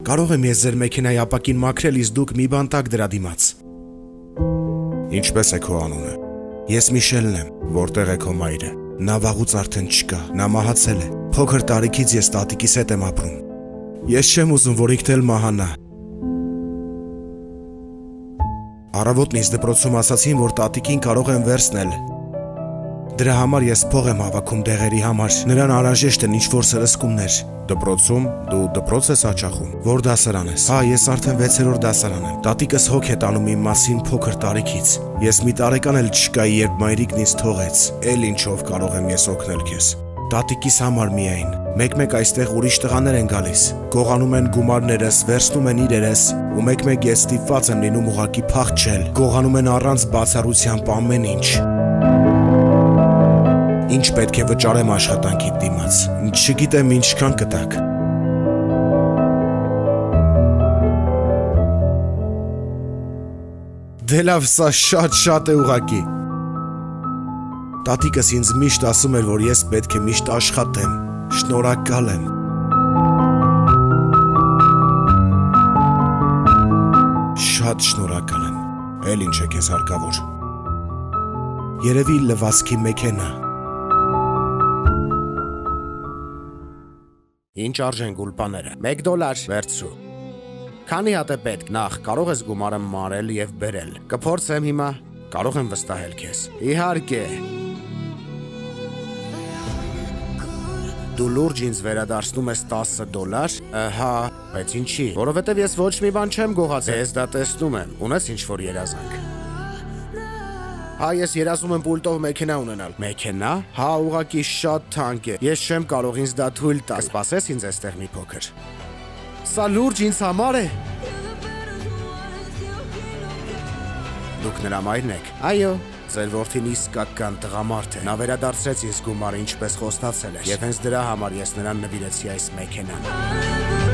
Կարող եմ ես ձեր մեքենայի ապակին մաքրել, իսկ դուք մի բան տաք դրա դիմաց։ Ինչպես է քո անունը։ Ես Միշելն եմ, որտեղ է քո մայրը։ Նա վաղուց արդեն չկա, նա մահացել է։ Փոքր տարիքից ես տատիկիս հետ եմ ապրում։ Ես չեմ ուզում, որ իքնել մահանա։ Առավոտն ինձ դպրոցում ասացին, որ տատիկին կարող եմ վերցնել։ Դրա համար ես փող եմ հավաքում դեղերի համար։ Նրան անհրաժեշտ են ինչ-որ սրսկումներ։ Դպրոցում դու դպրոց ես հաճախում։ Որ դասարան ես։ Հա, ես արդեն 6-րդ դասարան եմ։ Տատիկս հոգ է տանում իմ մասին փոքր տարիքից։ Ես մի տարեկան էլ չկայի, երբ մայրիկն ինձ թողեց։ Էլ ինչով կարող եմ ես օգնել քեզ։ Տատիկիս համար միայն։ Մեկ-մեկ այստեղ ուրիշ տղաներ են գալիս։ Գողանում են գումարներս, վերցնում են իրերս, ու մեկ-մեկ ես ստիպված եմ լինում ուղակի փախչել։ Գողանում են առանց բացառությամբ ամեն ինչ։ Ինչ պետք է վճարեմ աշխատանքի դիմաց։ Չգիտեմ ինչքան կտակ։ Դե լավ, սա շատ է ուղակի։ Տատիկս ինձ միշտ ասում էր, որ ես պետք է միշտ աշխատեմ։ Շնորհակալ եմ։ Շատ շնորհակալ եմ։ Էլ ինչ է քեզ հարկավոր։ Երևի լվացքի մեքենա։ Ինչ արժեն գուլպաները։ $1 վերցրու։ Քանի հատ է պետք։ Նախ կարող ես գումարը մարել եւ բերել։ Կփորձեմ հիմա։ Կարող եմ վստահել քեզ։ Իհարկե։ Դու լուրջ ինձ վերադարձնում ես $10։ Հա, բայց ինչի։ Որովհետեւ ես ոչ մի բան չեմ գողացել։ Ես դա տեսնում եմ։ Ունես ինչ-որ երազանք։ Հա, ես երազում եմ պուլտով մեքենա ունենալ։ Մեքենա։ Հա, ուղղակի շատ թանկ է։ Ես չեմ կարող ինձ դա թույլ տալ։ Կսպասես ինձ այստեղ մի փոքր։ Սա լուրջ ինձ համար է։ Դուք նրա մայրն եք։ Այո։ Ձեր որդին իսկական տղամարդ է։ Նա վերադարձրեց ինձ գումարը, ինչպես խոստացել էր։ Եվ հենց դրա համար ես նրան նվիրեցի այս մեքենան։